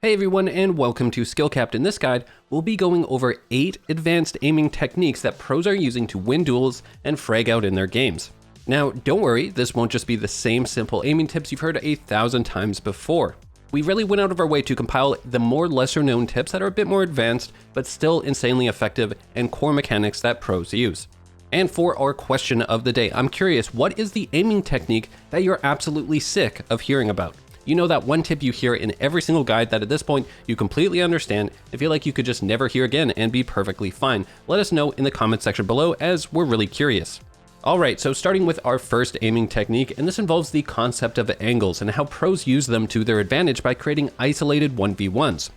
Hey everyone, and welcome to SkillCapped. In this guide, we'll be going over 8 advanced aiming techniques that pros are using to win duels and frag out in their games. Now, don't worry, this won't just be the same simple aiming tips you've heard 1,000 times before. We really went out of our way to compile the more lesser known tips that are a bit more advanced, but still insanely effective and core mechanics that pros use. And for our question of the day, I'm curious, what is the aiming technique that you're absolutely sick of hearing about? You know, that one tip you hear in every single guide that at this point you completely understand and feel like you could just never hear again and be perfectly fine. Let us know in the comment section below, as we're really curious. Alright, so starting with our first aiming technique, and this involves the concept of angles and how pros use them to their advantage by creating isolated 1v1s.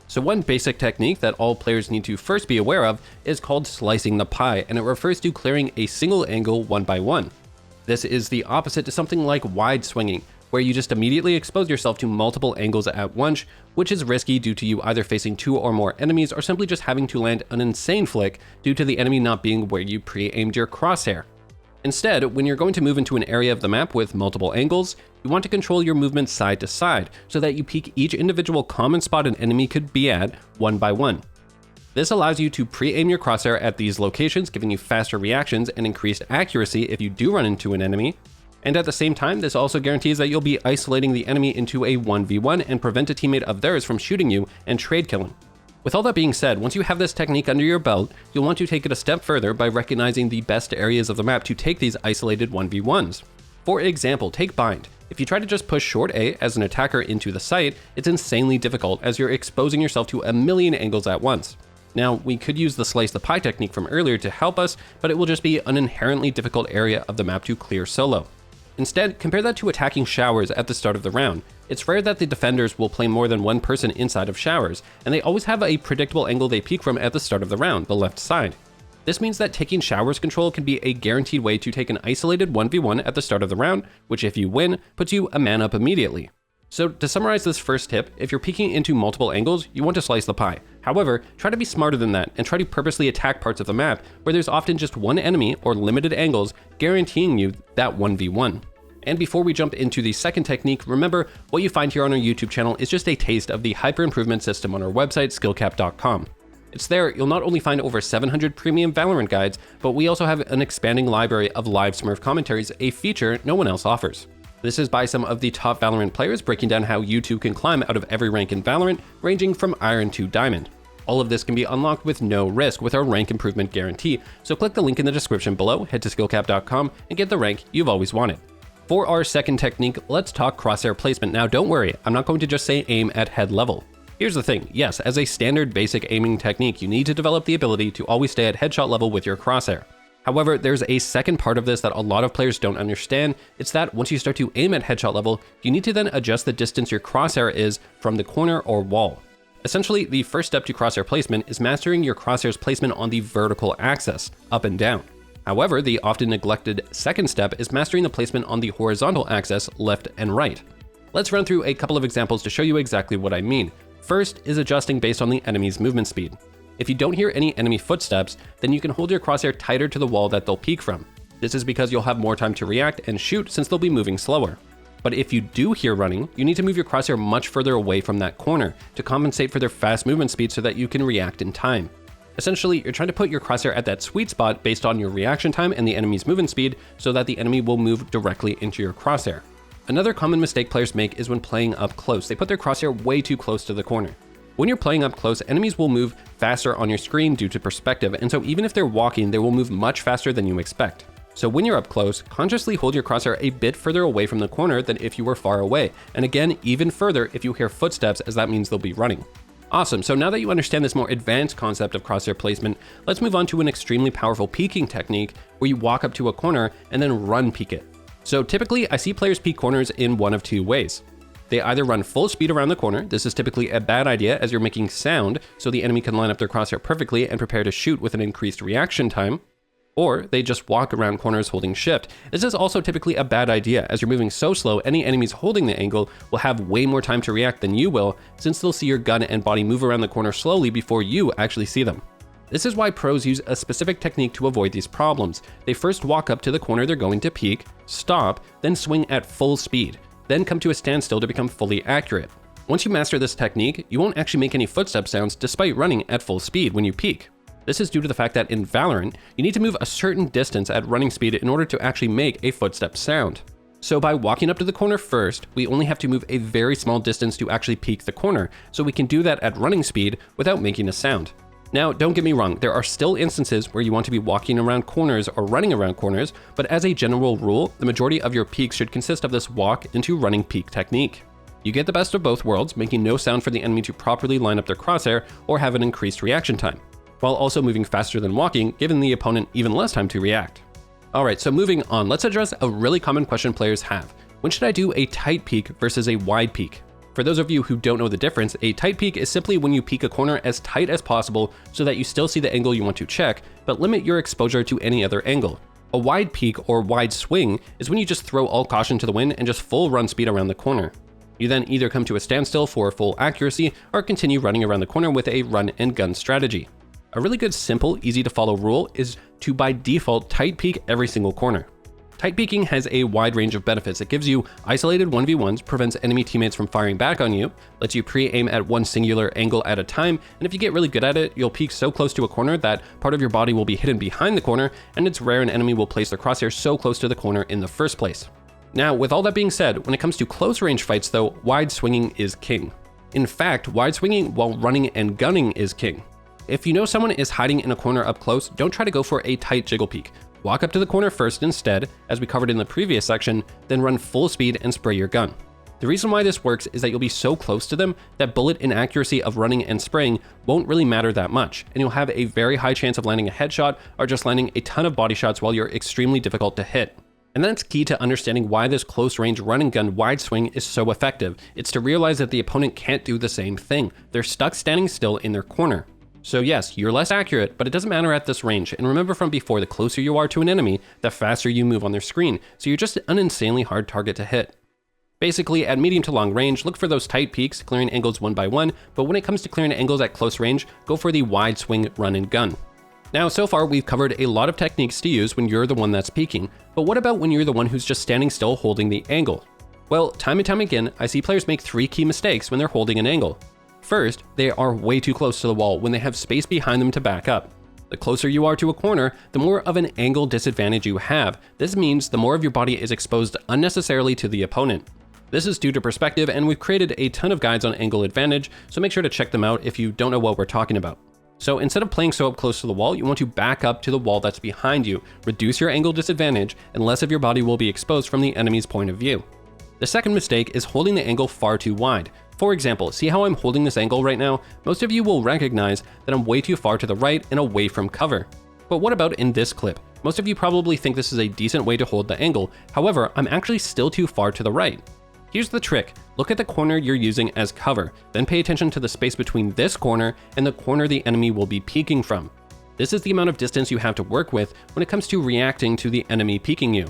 So one basic technique that all players need to first be aware of is called slicing the pie, and it refers to clearing a single angle one by one. This is the opposite to something like wide swinging, where you just immediately expose yourself to multiple angles at once, which is risky due to you either facing 2 or more enemies or simply just having to land an insane flick due to the enemy not being where you pre-aimed your crosshair. Instead, when you're going to move into an area of the map with multiple angles, you want to control your movement side to side so that you peek each individual common spot an enemy could be at one by one. This allows you to pre-aim your crosshair at these locations, giving you faster reactions and increased accuracy if you do run into an enemy. And at the same time, this also guarantees that you'll be isolating the enemy into a 1v1 and prevent a teammate of theirs from shooting you and trade killing. With all that being said, once you have this technique under your belt, you'll want to take it a step further by recognizing the best areas of the map to take these isolated 1v1s. For example, take Bind. If you try to just push short A as an attacker into the site, it's insanely difficult as you're exposing yourself to a million angles at once. Now, we could use the slice the pie technique from earlier to help us, but it will just be an inherently difficult area of the map to clear solo. Instead, compare that to attacking showers at the start of the round. It's rare that the defenders will play more than one person inside of showers, and they always have a predictable angle they peek from at the start of the round, the left side. This means that taking showers control can be a guaranteed way to take an isolated 1v1 at the start of the round, which if you win, puts you a man up immediately. So to summarize this first tip, if you're peeking into multiple angles, you want to slice the pie. However, try to be smarter than that and try to purposely attack parts of the map where there's often just one enemy or limited angles guaranteeing you that 1v1. And before we jump into the second technique, remember what you find here on our YouTube channel is just a taste of the hyper improvement system on our website, SkillCapped.com. It's there, you'll not only find over 700 premium Valorant guides, but we also have an expanding library of live Smurf commentaries, a feature no one else offers. This is by some of the top Valorant players breaking down how you too can climb out of every rank in Valorant, ranging from Iron to Diamond. All of this can be unlocked with no risk with our rank improvement guarantee, so click the link in the description below, head to SkillCapped.com, and get the rank you've always wanted. For our second technique, let's talk crosshair placement. Now don't worry, I'm not going to just say aim at head level. Here's the thing, yes, as a standard basic aiming technique, you need to develop the ability to always stay at headshot level with your crosshair. However, there's a second part of this that a lot of players don't understand. It's that once you start to aim at headshot level, you need to then adjust the distance your crosshair is from the corner or wall. Essentially, the first step to crosshair placement is mastering your crosshair's placement on the vertical axis, up and down. However, the often neglected second step is mastering the placement on the horizontal axis, left and right. Let's run through a couple of examples to show you exactly what I mean. First is adjusting based on the enemy's movement speed. If you don't hear any enemy footsteps, then you can hold your crosshair tighter to the wall that they'll peek from. This is because you'll have more time to react and shoot since they'll be moving slower. But if you do hear running, you need to move your crosshair much further away from that corner to compensate for their fast movement speed so that you can react in time. Essentially, you're trying to put your crosshair at that sweet spot based on your reaction time and the enemy's movement speed so that the enemy will move directly into your crosshair. Another common mistake players make is when playing up close. They put their crosshair way too close to the corner. When you're playing up close, enemies will move faster on your screen due to perspective, and so even if they're walking, they will move much faster than you expect. So when you're up close, consciously hold your crosshair a bit further away from the corner than if you were far away, and again, even further if you hear footsteps, as that means they'll be running. Awesome, so now that you understand this more advanced concept of crosshair placement, let's move on to an extremely powerful peeking technique where you walk up to a corner and then run peek it. So typically, I see players peek corners in one of two ways. They either run full speed around the corner. This is typically a bad idea as you're making sound so the enemy can line up their crosshair perfectly and prepare to shoot with an increased reaction time. Or they just walk around corners holding shift. This is also typically a bad idea as you're moving so slow, any enemies holding the angle will have way more time to react than you will, since they'll see your gun and body move around the corner slowly before you actually see them. This is why pros use a specific technique to avoid these problems. They first walk up to the corner they're going to peek, stop, then swing at full speed, then come to a standstill to become fully accurate. Once you master this technique, you won't actually make any footstep sounds despite running at full speed when you peek. This is due to the fact that in Valorant, you need to move a certain distance at running speed in order to actually make a footstep sound. So by walking up to the corner first, we only have to move a very small distance to actually peek the corner, so we can do that at running speed without making a sound. Now, don't get me wrong, there are still instances where you want to be walking around corners or running around corners, but as a general rule, the majority of your peeks should consist of this walk into running peek technique. You get the best of both worlds, making no sound for the enemy to properly line up their crosshair or have an increased reaction time, while also moving faster than walking, giving the opponent even less time to react. Alright, so moving on, let's address a really common question players have. When should I do a tight peek versus a wide peek? For those of you who don't know the difference, a tight peek is simply when you peek a corner as tight as possible so that you still see the angle you want to check, but limit your exposure to any other angle. A wide peek or wide swing is when you just throw all caution to the wind and just full run speed around the corner. You then either come to a standstill for full accuracy or continue running around the corner with a run and gun strategy. A really good, simple, easy to follow rule is to by default tight peek every single corner. Tight peeking has a wide range of benefits. It gives you isolated 1v1s, prevents enemy teammates from firing back on you, lets you pre-aim at one singular angle at a time, and if you get really good at it, you'll peek so close to a corner that part of your body will be hidden behind the corner, and it's rare an enemy will place their crosshair so close to the corner in the first place. Now, with all that being said, when it comes to close range fights though, wide swinging is king. In fact, wide swinging while running and gunning is king. If you know someone is hiding in a corner up close, don't try to go for a tight jiggle peek. Walk up to the corner first instead, as we covered in the previous section, then run full speed and spray your gun. The reason why this works is that you'll be so close to them that bullet inaccuracy of running and spraying won't really matter that much, and you'll have a very high chance of landing a headshot or just landing a ton of body shots while you're extremely difficult to hit. And that's key to understanding why this close range run and gun wide swing is so effective. It's to realize that the opponent can't do the same thing. They're stuck standing still in their corner. So yes, you're less accurate, but it doesn't matter at this range. And remember from before, the closer you are to an enemy, the faster you move on their screen. So you're just an insanely hard target to hit. Basically, at medium to long range, look for those tight peeks, clearing angles one by one, but when it comes to clearing angles at close range, go for the wide swing run and gun. Now, so far we've covered a lot of techniques to use when you're the one that's peeking, but what about when you're the one who's just standing still holding the angle? Well, time and time again, I see players make three key mistakes when they're holding an angle. First, they are way too close to the wall when they have space behind them to back up. The closer you are to a corner, the more of an angle disadvantage you have. This means the more of your body is exposed unnecessarily to the opponent. This is due to perspective, and we've created a ton of guides on angle advantage, so make sure to check them out if you don't know what we're talking about. So instead of playing so up close to the wall, you want to back up to the wall that's behind you, reduce your angle disadvantage, and less of your body will be exposed from the enemy's point of view. The second mistake is holding the angle far too wide. For example, see how I'm holding this angle right now? Most of you will recognize that I'm way too far to the right and away from cover. But what about in this clip? Most of you probably think this is a decent way to hold the angle, however, I'm actually still too far to the right. Here's the trick, look at the corner you're using as cover, then pay attention to the space between this corner and the corner the enemy will be peeking from. This is the amount of distance you have to work with when it comes to reacting to the enemy peeking you.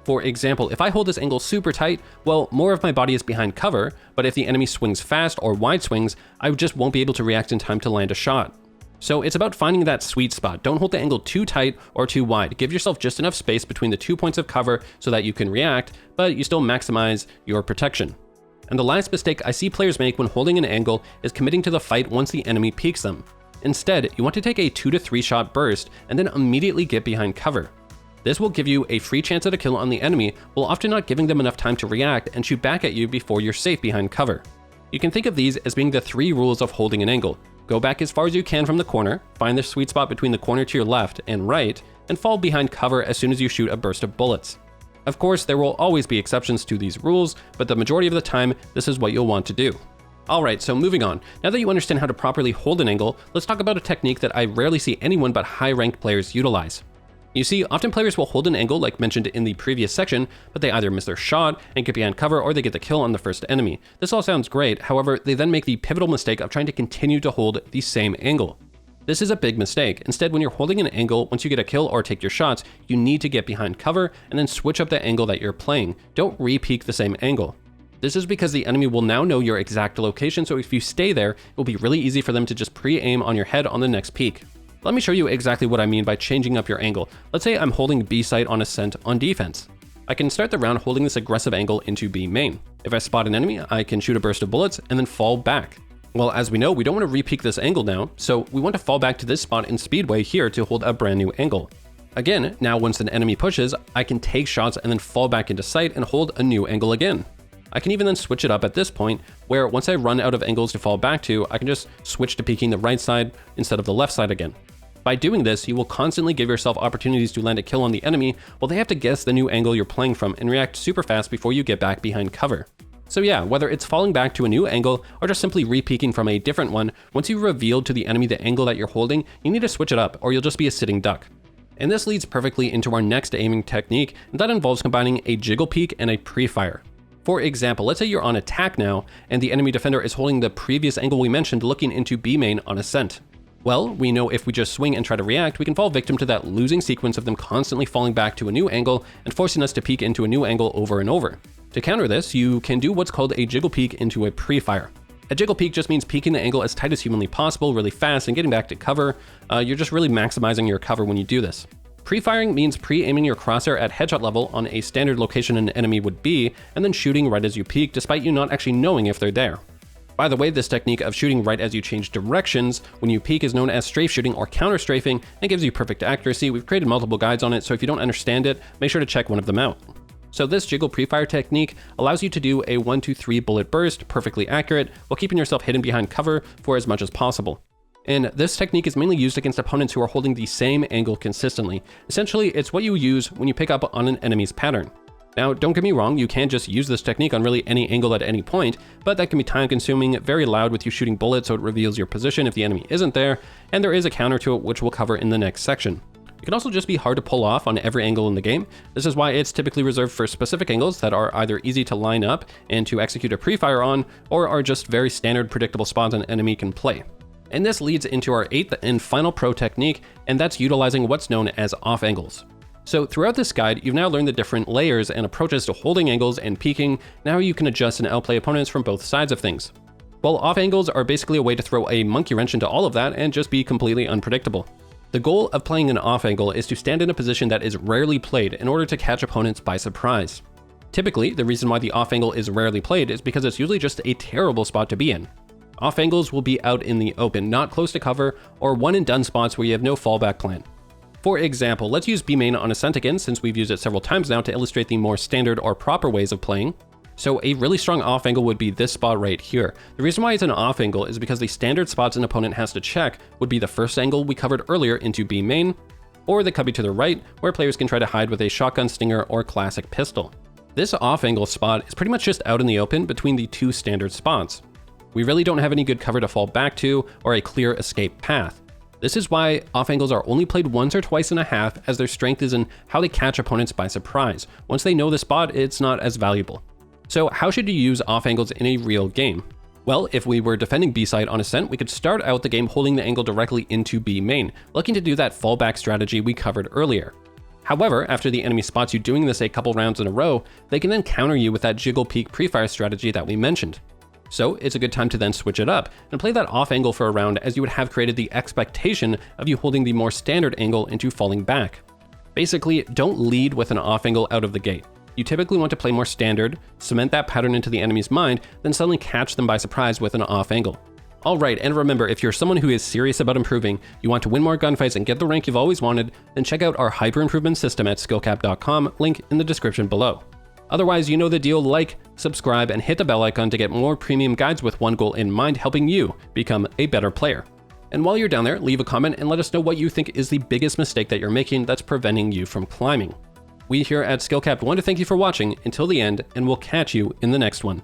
For example, if I hold this angle super tight, well, more of my body is behind cover, but if the enemy swings fast or wide swings, I just won't be able to react in time to land a shot. So it's about finding that sweet spot. Don't hold the angle too tight or too wide. Give yourself just enough space between the 2 points of cover so that you can react, but you still maximize your protection. And the last mistake I see players make when holding an angle is committing to the fight once the enemy peeks them. Instead, you want to take a 2 to 3 shot burst and then immediately get behind cover. This will give you a free chance at a kill on the enemy, while often not giving them enough time to react and shoot back at you before you're safe behind cover. You can think of these as being the 3 rules of holding an angle. Go back as far as you can from the corner, find the sweet spot between the corner to your left and right, and fall behind cover as soon as you shoot a burst of bullets. Of course, there will always be exceptions to these rules, but the majority of the time, this is what you'll want to do. Alright, so moving on. Now that you understand how to properly hold an angle, let's talk about a technique that I rarely see anyone but high-ranked players utilize. You see, often players will hold an angle like mentioned in the previous section, but they either miss their shot and get behind cover or they get the kill on the first enemy. This all sounds great, however, they then make the pivotal mistake of trying to continue to hold the same angle. This is a big mistake. Instead, when you're holding an angle, once you get a kill or take your shots, you need to get behind cover and then switch up the angle that you're playing. Don't re-peek the same angle. This is because the enemy will now know your exact location, so if you stay there, it will be really easy for them to just pre-aim on your head on the next peek. Let me show you exactly what I mean by changing up your angle. Let's say I'm holding B site on ascent on defense. I can start the round holding this aggressive angle into B main. If I spot an enemy, I can shoot a burst of bullets and then fall back. Well, as we know, we don't want to re-peek this angle now, so we want to fall back to this spot in Speedway here to hold a brand new angle. Again, now once an enemy pushes, I can take shots and then fall back into sight and hold a new angle again. I can even then switch it up at this point, where once I run out of angles to fall back to, I can just switch to peeking the right side instead of the left side again. By doing this, you will constantly give yourself opportunities to land a kill on the enemy while they have to guess the new angle you're playing from and react super fast before you get back behind cover. So yeah, whether it's falling back to a new angle or just simply re-peeking from a different one, once you've revealed to the enemy the angle that you're holding, you need to switch it up or you'll just be a sitting duck. And this leads perfectly into our next aiming technique, and that involves combining a jiggle peek and a pre-fire. For example, let's say you're on attack now, and the enemy defender is holding the previous angle we mentioned looking into B main on ascent. Well, we know if we just swing and try to react, we can fall victim to that losing sequence of them constantly falling back to a new angle and forcing us to peek into a new angle over and over. To counter this, you can do what's called a jiggle peek into a pre-fire. A jiggle peek just means peeking the angle as tight as humanly possible really fast and getting back to cover. You're just really maximizing your cover when you do this. Pre-firing means pre-aiming your crosshair at headshot level on a standard location an enemy would be, and then shooting right as you peek despite you not actually knowing if they're there. By the way, this technique of shooting right as you change directions when you peek is known as strafe shooting or counter strafing and gives you perfect accuracy. We've created multiple guides on it, so if you don't understand it, make sure to check one of them out. So this jiggle pre-fire technique allows you to do a 1-2-3 bullet burst, perfectly accurate, while keeping yourself hidden behind cover for as much as possible. And this technique is mainly used against opponents who are holding the same angle consistently. Essentially, it's what you use when you pick up on an enemy's pattern. Now, don't get me wrong, you can just use this technique on really any angle at any point, but that can be time consuming, very loud with you shooting bullets so it reveals your position if the enemy isn't there, and there is a counter to it which we'll cover in the next section. It can also just be hard to pull off on every angle in the game. This is why it's typically reserved for specific angles that are either easy to line up and to execute a pre-fire on, or are just very standard predictable spots an enemy can play. And this leads into our 8th and final pro technique, and that's utilizing what's known as off angles. So throughout this guide, you've now learned the different layers and approaches to holding angles and peeking. Now you can adjust and outplay opponents from both sides of things. Well, off angles are basically a way to throw a monkey wrench into all of that and just be completely unpredictable. The goal of playing an off angle is to stand in a position that is rarely played in order to catch opponents by surprise. Typically, the reason why the off angle is rarely played is because it's usually just a terrible spot to be in. Off angles will be out in the open, not close to cover, or one and done spots where you have no fallback plan. For example, let's use B main on ascent again since we've used it several times now to illustrate the more standard or proper ways of playing. So a really strong off angle would be this spot right here. The reason why it's an off angle is because the standard spots an opponent has to check would be the first angle we covered earlier into B main, or the cubby to the right, where players can try to hide with a shotgun stinger or classic pistol. This off angle spot is pretty much just out in the open between the two standard spots. We really don't have any good cover to fall back to or a clear escape path. This is why off angles are only played once or twice and a half, as their strength is in how they catch opponents by surprise. Once they know the spot, it's not as valuable. So how should you use off angles in a real game? Well, if we were defending B side on ascent, we could start out the game holding the angle directly into B main, looking to do that fallback strategy we covered earlier. However, after the enemy spots you doing this a couple rounds in a row, they can then counter you with that jiggle peek pre-fire strategy that we mentioned. So it's a good time to then switch it up and play that off angle for a round, as you would have created the expectation of you holding the more standard angle into falling back. Basically, don't lead with an off angle out of the gate. You typically want to play more standard, cement that pattern into the enemy's mind, then suddenly catch them by surprise with an off angle. Alright, and remember, if you're someone who is serious about improving, you want to win more gunfights and get the rank you've always wanted, then check out our hyper improvement system at skillcapped.com, link in the description below. Otherwise, you know the deal: like, subscribe, and hit the bell icon to get more premium guides with one goal in mind, helping you become a better player. And while you're down there, leave a comment and let us know what you think is the biggest mistake that you're making that's preventing you from climbing. We here at SkillCapped want to thank you for watching until the end, and we'll catch you in the next one.